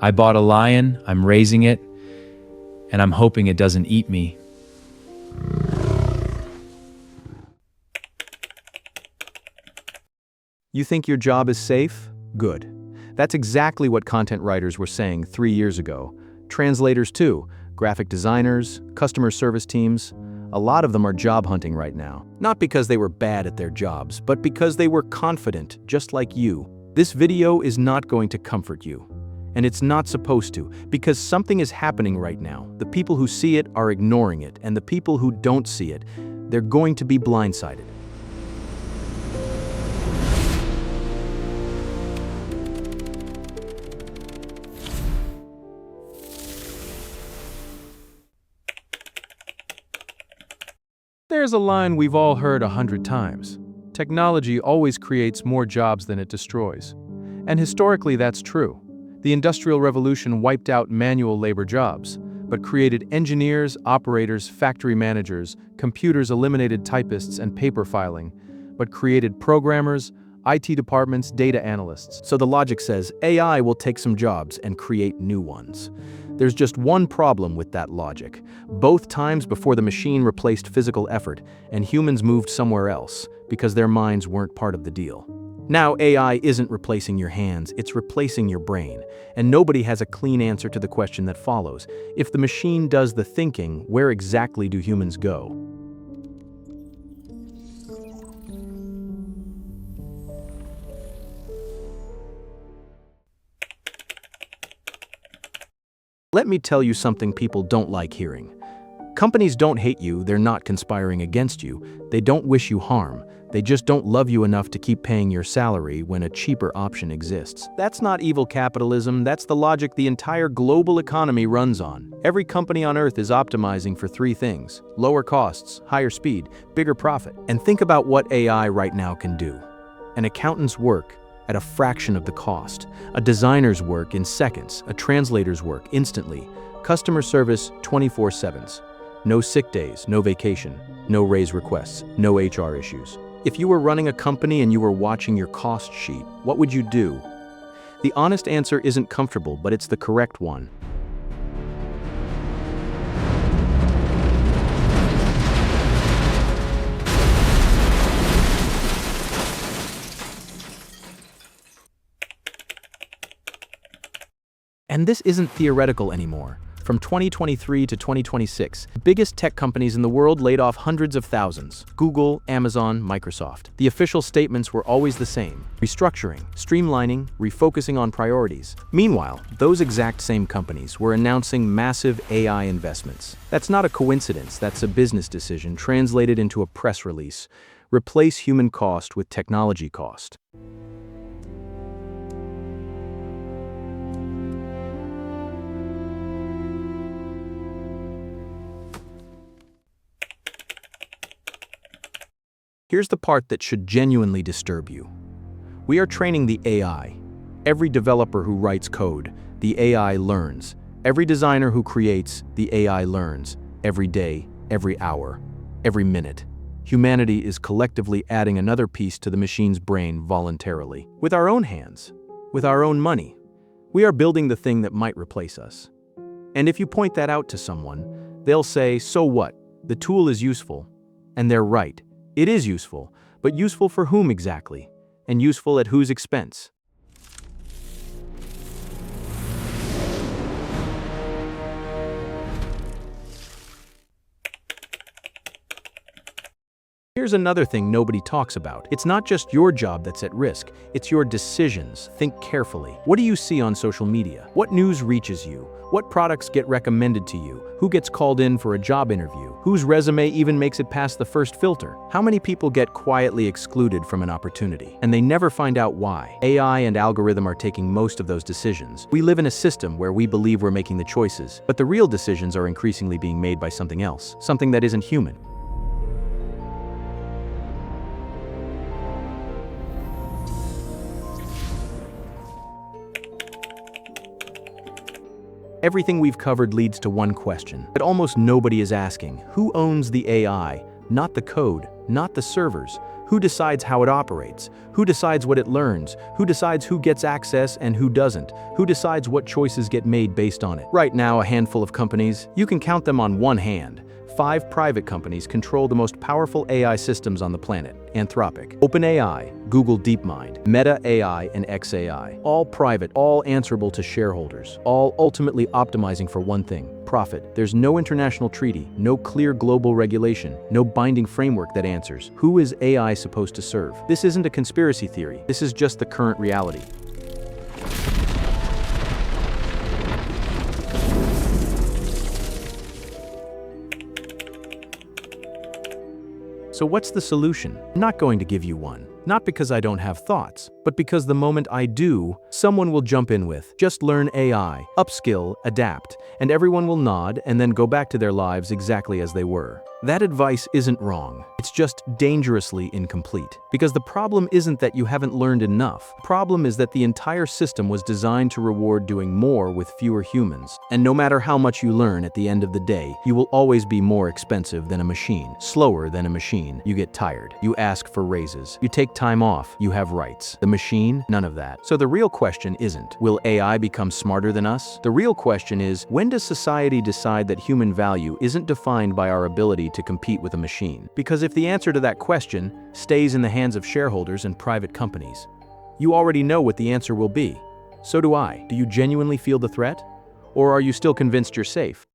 I bought a lion, I'm raising it, and I'm hoping it doesn't eat me. You think your job is safe? Good. That's exactly what content writers were saying 3 years ago. Translators too, graphic designers, customer service teams. A lot of them are job hunting right now. Not because they were bad at their jobs, but because they were confident, just like you. This video is not going to comfort you. And it's not supposed to, because something is happening right now. The people who see it are ignoring it, and the people who don't see it, they're going to be blindsided. There's a line we've all heard 100 times. Technology always creates more jobs than it destroys. And historically, that's true. The Industrial Revolution wiped out manual labor jobs, but created engineers, operators, factory managers. Computers eliminated typists and paper filing, but created programmers, IT departments, data analysts. So the logic says AI will take some jobs and create new ones. There's just one problem with that logic. Both times before the machine replaced physical effort, and humans moved somewhere else because their minds weren't part of the deal. Now AI isn't replacing your hands, it's replacing your brain. And nobody has a clean answer to the question that follows. If the machine does the thinking, where exactly do humans go? Let me tell you something people don't like hearing. Companies don't hate you, they're not conspiring against you. They don't wish you harm. They just don't love you enough to keep paying your salary when a cheaper option exists. That's not evil capitalism, that's the logic the entire global economy runs on. Every company on Earth is optimizing for 3 things: lower costs, higher speed, bigger profit. And think about what AI right now can do. An accountant's work at a fraction of the cost. A designer's work in seconds. A translator's work instantly. Customer service 24/7. No sick days, no vacation, no raise requests, no HR issues. If you were running a company and you were watching your cost sheet, what would you do? The honest answer isn't comfortable, but it's the correct one. And this isn't theoretical anymore. From 2023 to 2026, the biggest tech companies in the world laid off hundreds of thousands: Google, Amazon, Microsoft. The official statements were always the same: restructuring, streamlining, refocusing on priorities. Meanwhile, those exact same companies were announcing massive AI investments. That's not a coincidence, that's a business decision translated into a press release. Replace human cost with technology cost. Here's the part that should genuinely disturb you. We are training the AI. Every developer who writes code, the AI learns. Every designer who creates, the AI learns. Every day, every hour, every minute. Humanity is collectively adding another piece to the machine's brain voluntarily. With our own hands, with our own money. We are building the thing that might replace us. And if you point that out to someone, they'll say, so what? The tool is useful. And they're right. It is useful, but useful for whom exactly? And useful at whose expense? Here's another thing nobody talks about. It's not just your job that's at risk, it's your decisions. Think carefully. What do you see on social media? What news reaches you? What products get recommended to you? Who gets called in for a job interview? Whose resume even makes it past the first filter? How many people get quietly excluded from an opportunity? And they never find out why. AI and algorithm are taking most of those decisions. We live in a system where we believe we're making the choices, but the real decisions are increasingly being made by something else, something that isn't human. Everything we've covered leads to one question that almost nobody is asking. Who owns the AI? Not the code, not the servers. Who decides how it operates? Who decides what it learns? Who decides who gets access and who doesn't? Who decides what choices get made based on it? Right now, a handful of companies, you can count them on one hand. 5 private companies control the most powerful AI systems on the planet. Anthropic, OpenAI, Google DeepMind, Meta AI, and xAI. All private, all answerable to shareholders, all ultimately optimizing for one thing: profit. There's no international treaty, no clear global regulation, no binding framework that answers. Who is AI supposed to serve? This isn't a conspiracy theory. This is just the current reality. So what's the solution? I'm not going to give you one. Not because I don't have thoughts, but because the moment I do, someone will jump in with, just learn AI, upskill, adapt, and everyone will nod and then go back to their lives exactly as they were. That advice isn't wrong. It's just dangerously incomplete. Because the problem isn't that you haven't learned enough. The problem is that the entire system was designed to reward doing more with fewer humans. And no matter how much you learn at the end of the day, you will always be more expensive than a machine, slower than a machine. You get tired. You ask for raises. You take time off. You have rights. The machine, none of that. So the real question isn't, will AI become smarter than us? The real question is, when does society decide that human value isn't defined by our ability to compete with a machine? Because if the answer to that question stays in the hands of shareholders and private companies, you already know what the answer will be. So do I. Do you genuinely feel the threat? Or are you still convinced you're safe?